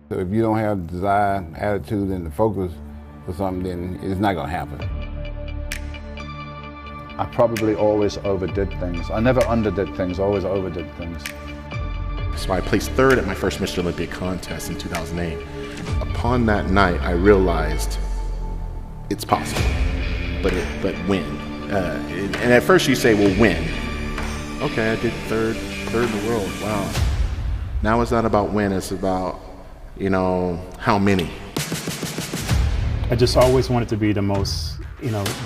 So if you don't have the desire, attitude, and the focus for something, then it's not gonna happen. I probably always overdid things. I never underdid things, I always overdid things. So I placed third at my first Mr. Olympia contest in 2008. Upon that night, I realized it's possible, but when? And at first you say, well, when? Okay, I did third in the world, wow. Now it's not about when, it's about, how many. I just always wanted to be the most,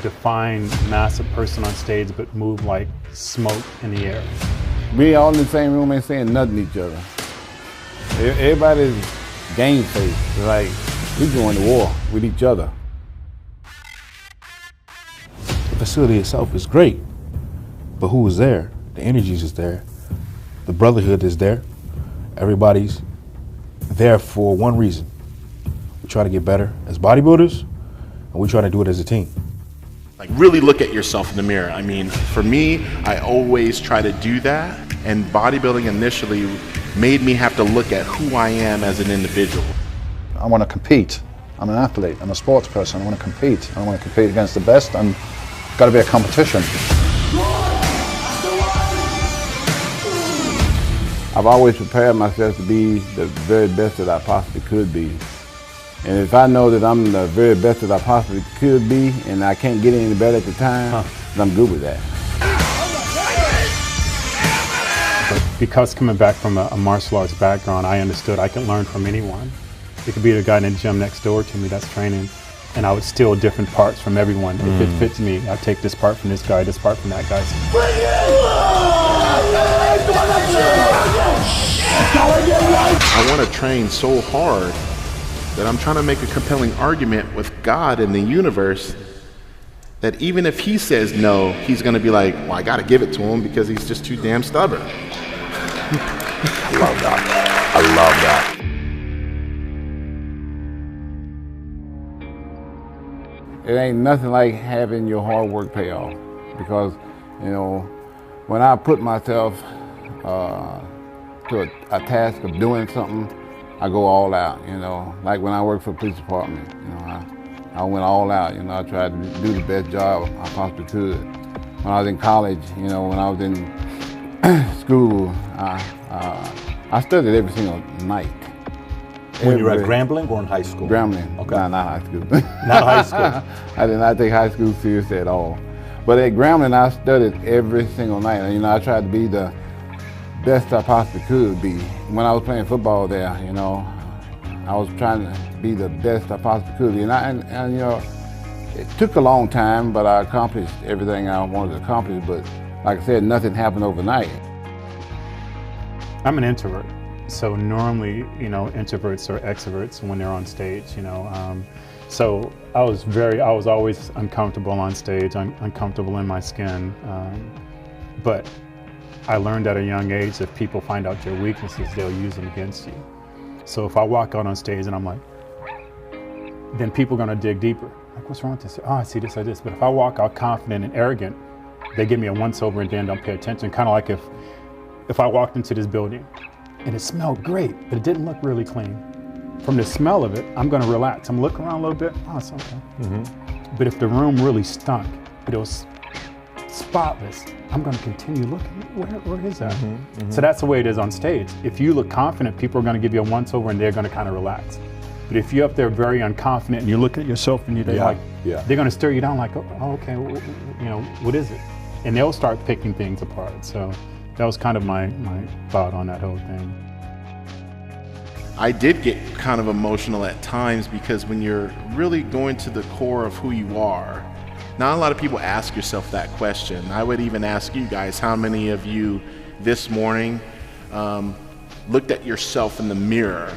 defined, massive person on stage, but move like smoke in the air. We all in the same room ain't saying nothing to each other. Everybody's game face. Like, we going to war with each other. The facility itself is great, but who is there? The energies is there. The brotherhood is there. Everybody's there for one reason. We try to get better as bodybuilders, and we try to do it as a team. Like, really look at yourself in the mirror. I mean, for me, I always try to do that, and bodybuilding initially made me have to look at who I am as an individual. I want to compete. I'm an athlete, I'm a sports person, I want to compete. I want to compete against the best, and it's got to be a competition. I've always prepared myself to be the very best that I possibly could be. And if I know that I'm the very best that I possibly could be, and I can't get any better at the time, then I'm good with that. But because coming back from a martial arts background, I understood I can learn from anyone. It could be the guy in the gym next door to me that's training, and I would steal different parts from everyone. If it fits me, I take this part from this guy, this part from that guy. I want to train so hard that I'm trying to make a compelling argument with God and the universe that even if he says no, he's going to be like, well, I got to give it to him because he's just too damn stubborn. I love that. I love that. It ain't nothing like having your hard work pay off, because, when I put myself to a task of doing something, I go all out, Like when I worked for the police department, I went all out, I tried to do the best job I possibly could. When I was in college, when I was in school, I studied every single night. When you were at Grambling or in high school? Grambling, okay. not high school. Not high school? I did not take high school seriously at all. But at Grambling, I studied every single night. I tried to be the best I possibly could be. When I was playing football there, I was trying to be the best I possibly could be. And it took a long time, but I accomplished everything I wanted to accomplish. But like I said, nothing happened overnight. I'm an introvert. So normally, introverts are extroverts when they're on stage, So I was always uncomfortable on stage, uncomfortable in my skin. But I learned at a young age that if people find out your weaknesses, they'll use them against you. So if I walk out on stage and I'm like, then people are gonna dig deeper. Like, what's wrong with this? Oh, I see this or this. But if I walk out confident and arrogant, they give me a once over and then don't pay attention. Kind of like if I walked into this building and it smelled great, but it didn't look really clean. From the smell of it, I'm gonna relax. I'm gonna look around a little bit, oh, it's okay. But if the room really stunk, but it was spotless, I'm gonna continue looking, where is that? So that's the way it is on stage. If you look confident, people are gonna give you a once over and they're gonna kind of relax. But if you're up there very unconfident and you look at yourself and they're gonna stare you down like, oh, okay, what is it? And they'll start picking things apart. So that was kind of my thought on that whole thing. I did get kind of emotional at times because when you're really going to the core of who you are, not a lot of people ask yourself that question. I would even ask you guys, how many of you this morning looked at yourself in the mirror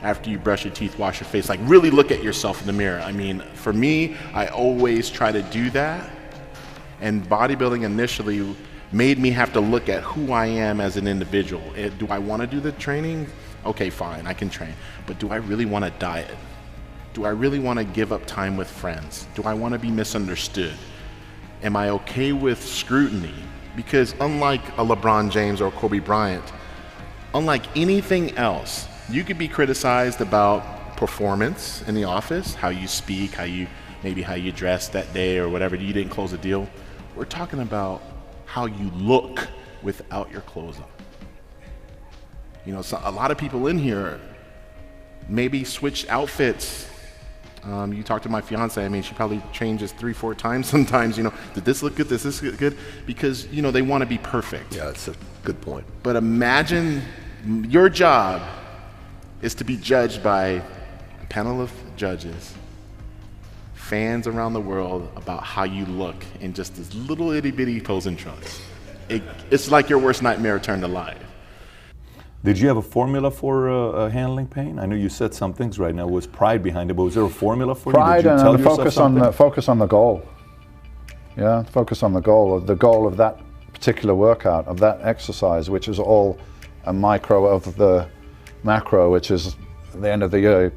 after you brush your teeth, wash your face? Like, really look at yourself in the mirror. I mean, for me, I always try to do that. And bodybuilding initially made me have to look at who I am as an individual. Do I want to do the training? Okay, fine, I can train. But do I really want to diet? Do I really want to give up time with friends? Do I want to be misunderstood? Am I okay with scrutiny? Because unlike a LeBron James or Kobe Bryant, unlike anything else, You could be criticized about performance in the office, how you speak, maybe how you dress that day or whatever, you didn't close a deal. We're talking about how you look without your clothes on. You know, so a lot of people in here maybe switch outfits. You talk to my fiance, I mean, she probably changes 3-4 times sometimes, you know, did this look good, does this look good? Because, you know, they want to be perfect. Yeah, that's a good point. But imagine your job is to be judged by a panel of judges, fans around the world, about how you look in just this little itty bitty posing trunks. It's like your worst nightmare turned to life. Did you have a formula for handling pain? I know you said some things right now. Was pride behind it, but was there a formula for Pride you? Did you tell and yourself focus on the goal. Yeah, focus on the goal of that particular workout, of that exercise, which is all a micro of the macro, which is at the end of the year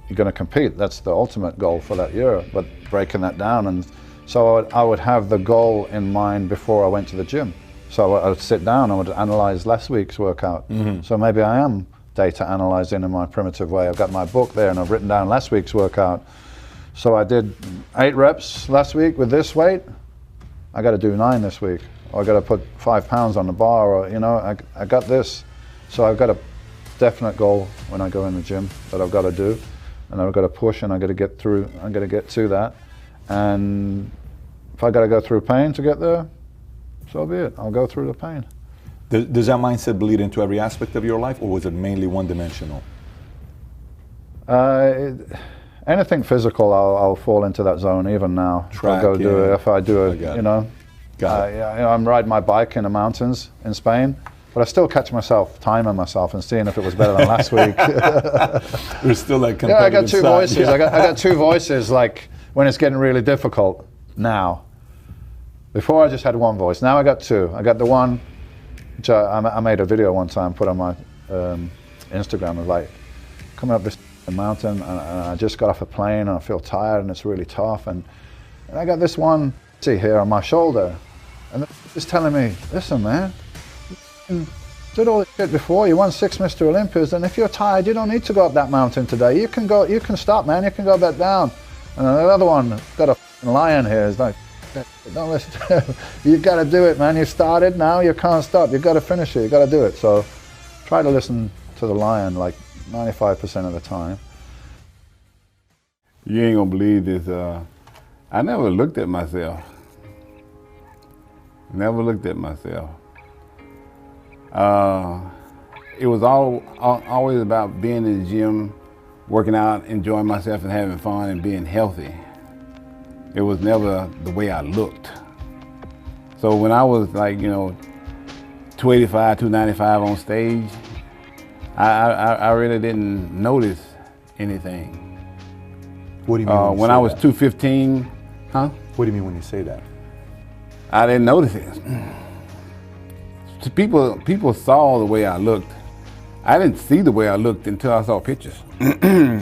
you're going to compete. That's the ultimate goal for that year. But breaking that down, and so I would have the goal in mind before I went to the gym. So I would sit down, I would analyze last week's workout. So maybe I am data analyzing in my primitive way. I've got my book there and I've written down last week's workout. So I did 8 reps last week with this weight. I got to do 9 this week. Or I got to put 5 pounds on the bar, or, you know, I got this. So I've got a definite goal when I go in the gym that I've got to do. And I've got to push, and I've got to get through, I'm going to get to that. And if I got to go through pain to get there, so be it. I'll go through the pain. Does that mindset bleed into every aspect of your life, or was it mainly one-dimensional? Anything physical, I'll fall into that zone even now. Track, if I go do it, if I do it, you know. I'm riding my bike in the mountains in Spain, but I still catch myself timing myself and seeing if it was better than last week. There's still that competitive I got two side. voices. I got two voices. Like when it's getting really difficult now. Before I just had one voice. Now I got two. I got the one, which I made a video one time, put on my Instagram, of like coming up this mountain, and I just got off a plane and I feel tired and it's really tough. And I got this one, see here on my shoulder, and it's telling me, listen man, you did all this shit before, you won 6 Mr. Olympias, and if you're tired, you don't need to go up that mountain today. You can stop, man, you can go back down. And another one, got a lion here, is like, don't listen. You got to do it, man. You started, now you can't stop. You got to finish it. You got to do it. So try to listen to the lion like 95% of the time. You ain't gonna believe this. I never looked at myself. Never looked at myself. It was always about being in the gym, working out, enjoying myself, and having fun and being healthy. It was never the way I looked. So when I was like, you know, 285, 295 on stage, I really didn't notice anything. What do you mean when I was 215, huh? What do you mean when you say that? I didn't notice it. People saw the way I looked. I didn't see the way I looked until I saw pictures.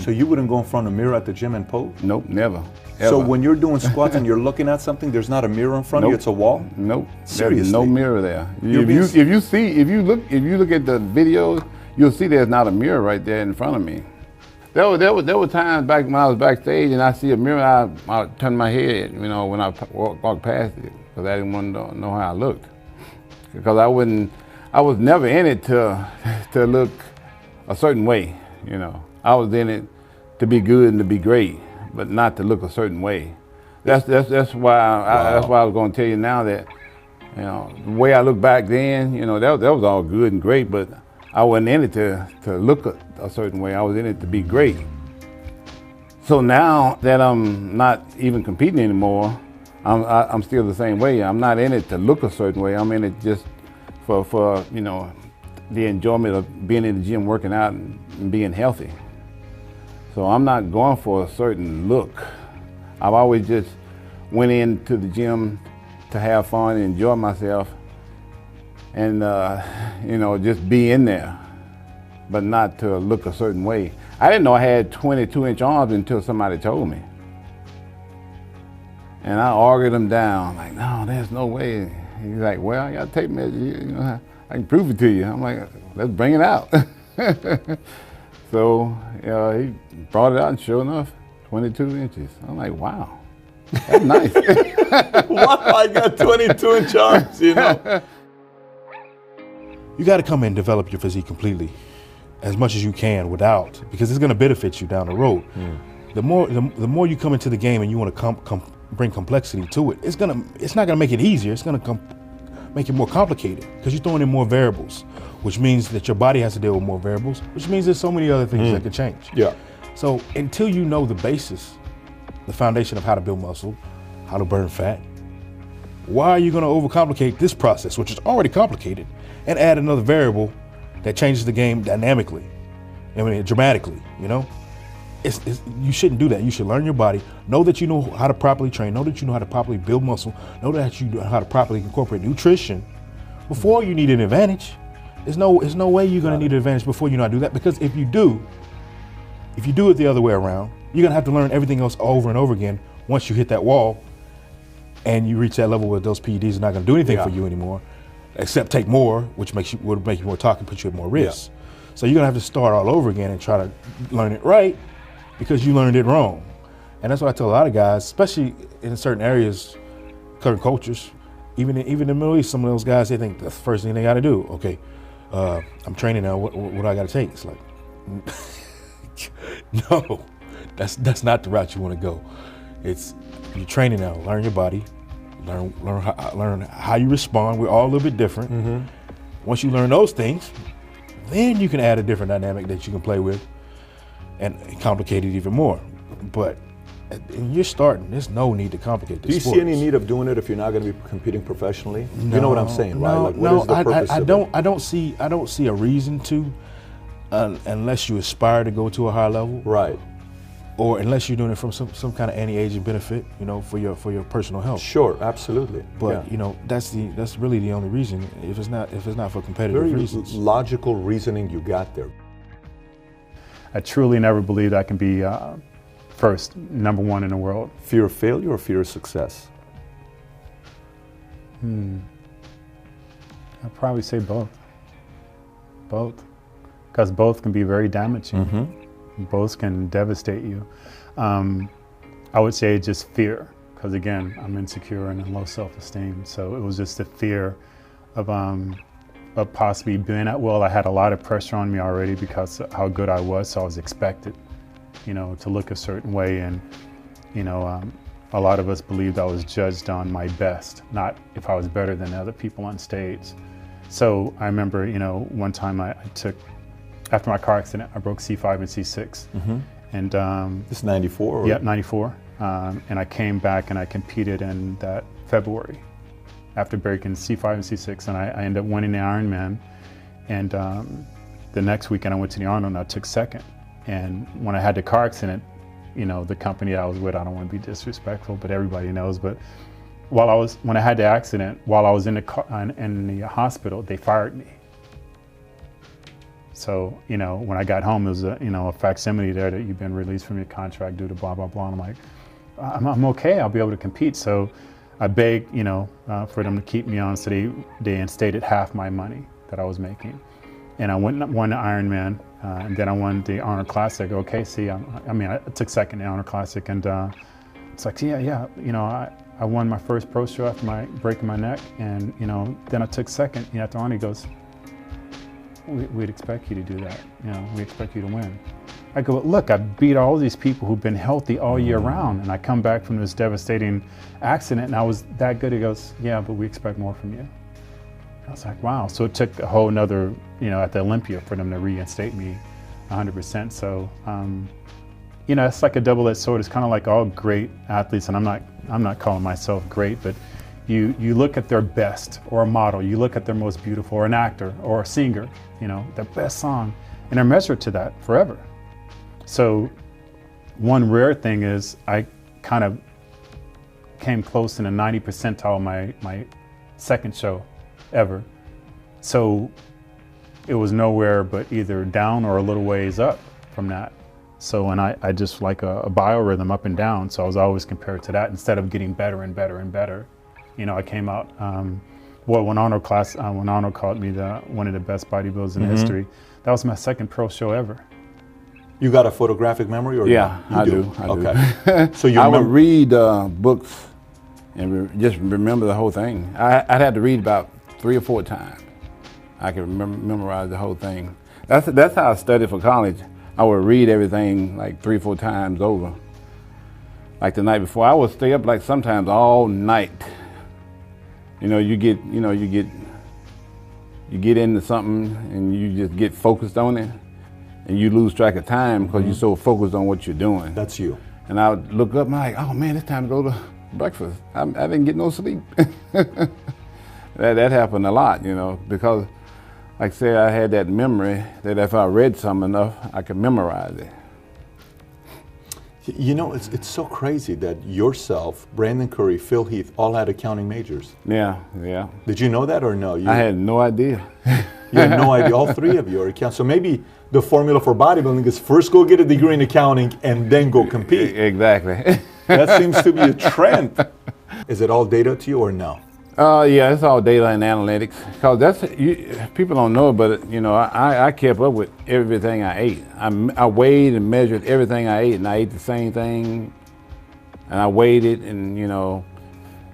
So you wouldn't go in front of a mirror at the gym and pose? Nope, never. So Ever. when you're doing squats and you're looking at something, there's not a mirror in front of you, it's a wall? Nope. Seriously? There's no mirror there. If you look at the videos, you'll see there's not a mirror right there in front of me. There were times back when I was backstage and I see a mirror, I turn my head, you know, when I walk past it, because I didn't want to know how I looked. Because I was never in it to look a certain way, you know. I was in it to be good and to be great, but not to look a certain way. That's why I was going to tell you now that, you know, the way I look back then, you know, that was all good and great, but I wasn't in it to look a certain way. I was in it to be great. So now that I'm not even competing anymore, I'm still the same way. I'm not in it to look a certain way. I'm in it just for you know, the enjoyment of being in the gym, working out, and being healthy. So I'm not going for a certain look. I've always just went into the gym to have fun and enjoy myself, and you know, just be in there, but not to look a certain way. I didn't know I had 22-inch arms until somebody told me. And I argued him down, like, no, there's no way. He's like, well, I got a tape measure, you know, I can prove it to you. I'm like, let's bring it out. So, he brought it out, and sure enough, 22 inches. I'm like, wow, that's nice. Wow, I got 22-inch arms, you know. You got to come in and develop your physique completely, as much as you can without, because it's going to benefit you down the road. The more you come into the game and you want to bring complexity to it, it's not gonna make it easier. It's gonna make it more complicated because you're throwing in more variables, which means that your body has to deal with more variables, which means there's so many other things that could change. Yeah. So until you know the basis, the foundation of how to build muscle, how to burn fat, why are you gonna overcomplicate this process, which is already complicated, and add another variable that changes the game dynamically, dramatically, you know? You shouldn't do that. You should learn your body, know that you know how to properly train, know that you know how to properly build muscle, know that you know how to properly incorporate nutrition before you need an advantage. There's no way you're gonna need an advantage before you know how to do that, because if you do it the other way around, you're gonna have to learn everything else over and over again once you hit that wall and you reach that level where those PEDs are not gonna do anything for you anymore, except take more, which would make you more toxic and put you at more risk. So you're gonna have to start all over again and try to learn it right, because you learned it wrong. And that's what I tell a lot of guys, especially in certain areas, certain cultures, even in the Middle East, some of those guys, they think that's the first thing they gotta do. Okay, I'm training now, what do I gotta take? It's like, no, that's not the route you wanna go. It's, you're training now, learn your body, learn how you respond. We're all a little bit different. Once you learn those things, then you can add a different dynamic that you can play with and complicate it even more. But you're starting, there's no need to complicate this. Do you see any need of doing it if you're not going to be competing professionally? No, you know what I'm saying, right? Like, what is the purpose of it? I don't see a reason to, unless you aspire to go to a high level, right? Or unless you're doing it from some kind of anti-aging benefit, you know, for your personal health. Sure, absolutely. But you know, that's really the only reason. If it's not for competitive reasons. Very logical reasoning you got there. I truly never believed I can be first, number one in the world. Fear of failure or fear of success? I'd probably say both. Both. Because both can be very damaging. Both can devastate you. I would say just fear, because again, I'm insecure and in low self-esteem. So it was just the fear of possibly being at will. I had a lot of pressure on me already because of how good I was, so I was expected, you know, to look a certain way. And, you know, a lot of us believed I was judged on my best, not if I was better than other people on stage. So I remember, you know, one time I took, after my car accident, I broke C5 and C6. And this is 94? Or? Yeah, 94. And I came back and I competed in that February after breaking C5 and C6, and I ended up winning the Ironman. And the next weekend I went to the Arnold and I took second. And when I had the car accident, you know, the company I was with, I don't want to be disrespectful, but everybody knows, but when I had the accident, while I was in the hospital, they fired me. So, you know, when I got home, there was a facsimile there that you've been released from your contract due to blah, blah, blah. And I'm like, I'm okay, I'll be able to compete. So I begged, you know, for them to keep me on, so they instated half my money that I was making. And I won the Ironman, and then I won the Arnold Classic. Okay, see, I took second in the Arnold Classic, and it's like, yeah, you know, I won my first pro show after breaking my neck, and, you know, then I took second. You know, after Arnold, he goes, we'd expect you to do that. You know, we expect you to win. I go, look, I beat all these people who've been healthy all year round, and I come back from this devastating accident, and I was that good. He goes, yeah, but we expect more from you. I was like, wow. So it took a whole nother, you know, at the Olympia for them to reinstate me 100%. So, you know, it's like a double-edged sword. It's kind of like all great athletes, and I'm not calling myself great, but you look at their best, or a model, you look at their most beautiful, or an actor, or a singer, you know, their best song, and they're measured to that forever. So one rare thing is I kind of came close in the 90th percentile of my second show ever. So it was nowhere but either down or a little ways up from that. So, and I just like a biorhythm up and down. So I was always compared to that instead of getting better and better and better. You know, I came out, when Arnold called me one of the best bodybuilders in history, that was my second pro show ever. You got a photographic memory, or Yeah, no? I You do. I do. Okay. So you I would remember? read books and just remember the whole thing. I'd have to read about 3 or 4 times. I can memorize the whole thing. That's how I studied for college. I would read everything like 3 or 4 times over. Like the night before, I would stay up like sometimes all night. You get into something and you just get focused on it, and you lose track of time because you're so focused on what you're doing. That's you. And I would look up and I'm like, oh man, it's time to go to breakfast. I didn't get no sleep. that happened a lot, because like I said, I had that memory that if I read something enough, I could memorize it. It's so crazy that yourself, Brandon Curry, Phil Heath, all had accounting majors. Yeah. Did you know that or no? I had no idea. You had no idea. All 3 of you are accountants. So maybe the formula for bodybuilding is first go get a degree in accounting and then go compete. Exactly. That seems to be a trend. Is it all data to you or no? Yeah, it's all data and analytics. Cause people don't know, but I kept up with everything I ate. I weighed and measured everything I ate, and I ate the same thing, and I weighed it, and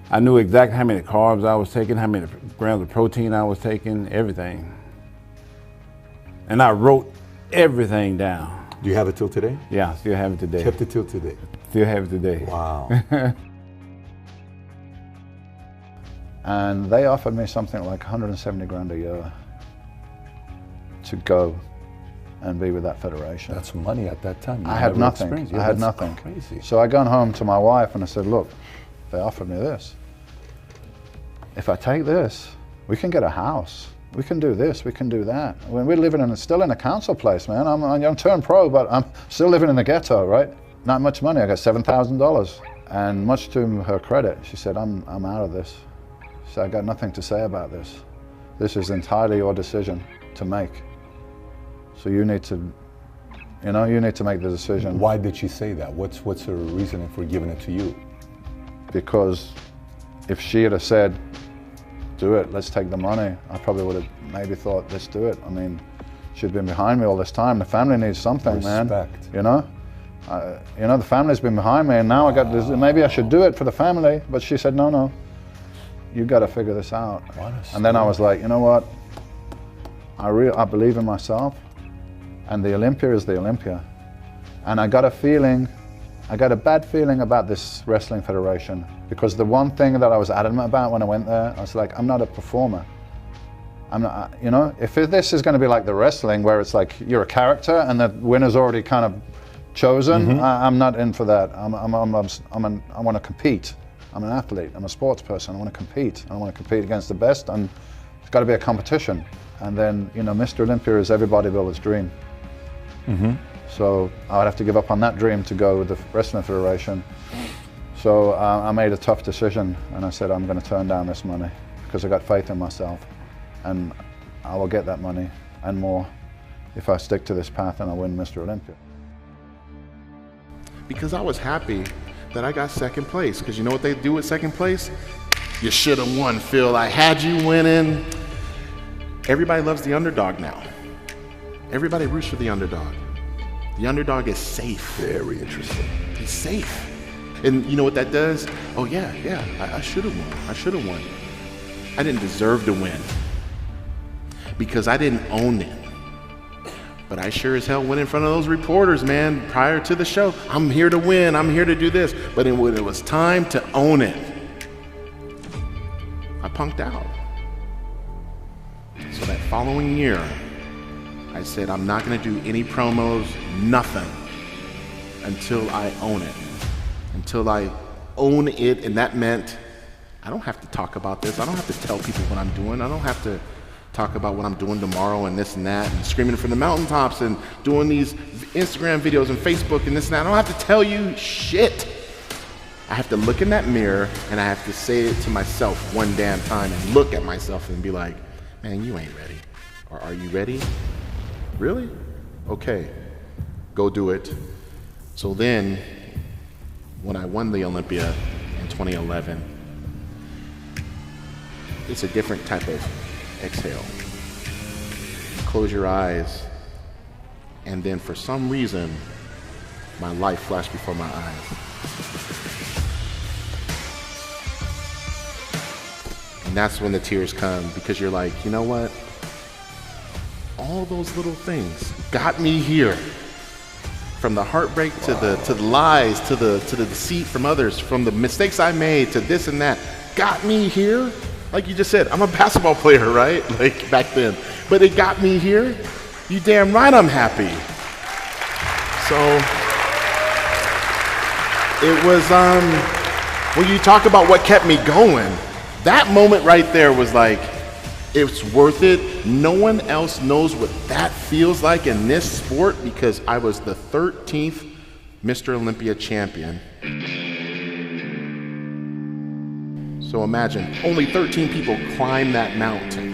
I knew exactly how many carbs I was taking, how many grams of protein I was taking, everything. And I wrote everything down. Do you have it till today? Yeah, still have it today. Kept it till today. Still have it today. Wow. And they offered me something like 170 grand a year to go and be with that federation. That's money at that time. I had nothing. I had nothing. Crazy. So I gone home to my wife and I said, look, they offered me this. If I take this, we can get a house. We can do this, we can do that. When we're living still in a council place, man. I'm turned pro, but I'm still living in the ghetto, right? Not much money, I got $7,000. And much to her credit, she said, I'm out of this. She said, I got nothing to say about this. This is entirely your decision to make. So you need to make the decision. Why did she say that? What's her reasoning for giving it to you? Because if she had said, do it, let's take the money, I probably would have maybe thought, let's do it. I mean, she'd been behind me all this time. The family needs something, Respect. man. The family's been behind me, and now I got this. Maybe I should do it for the family, but she said, no, you got to figure this out. And then I was like, you know what? I believe in myself, and the Olympia is the Olympia. And I got a bad feeling about this wrestling federation, because the one thing that I was adamant about when I went there, I was like, I'm not a performer. I'm not, if this is going to be like the wrestling where it's like you're a character and the winner's already kind of chosen, I'm not in for that. I want to compete. I'm an athlete, I'm a sports person, I want to compete. I want to compete against the best, and it's got to be a competition. And then, Mr. Olympia is every bodybuilder's dream. So I would have to give up on that dream to go with the Wrestling Federation. So I made a tough decision, and I said, I'm going to turn down this money because I got faith in myself, and I will get that money and more if I stick to this path and I win Mr. Olympia. Because I was happy that I got second place, because you know what they do with second place? You should have won, Phil. I had you winning. Everybody loves the underdog now. Everybody roots for the underdog. The underdog is safe. Very interesting. He's safe. And you know what that does? Oh yeah, I should have won. I should have won. I didn't deserve to win because I didn't own it. But I sure as hell went in front of those reporters, man, prior to the show. I'm here to win, I'm here to do this. But when it was time to own it, I punked out. So that following year, I said, I'm not gonna do any promos, nothing, until I own it. Until I own it, and that meant I don't have to talk about this. I don't have to tell people what I'm doing. I don't have to talk about what I'm doing tomorrow and this and that, and screaming from the mountaintops and doing these Instagram videos and Facebook and this and that. I don't have to tell you shit. I have to look in that mirror and I have to say it to myself one damn time and look at myself and be like, man, you ain't ready. Or are you ready? Really? Okay, go do it. So then, when I won the Olympia in 2011, it's a different type of exhale. Close your eyes And then for some reason, my life flashed before my eyes. And that's when the tears come, because you're like, you know what? All those little things got me here. From the heartbreak to the lies, to the deceit from others, from the mistakes I made to this and that, got me here. Like you just said, I'm a basketball player, right? Like back then. But it got me here. You damn right I'm happy. So it was, when you talk about what kept me going, that moment right there was like, it's worth it. No one else knows what that feels like in this sport, because I was the 13th Mr. Olympia champion. So imagine, only 13 people climb that mountain.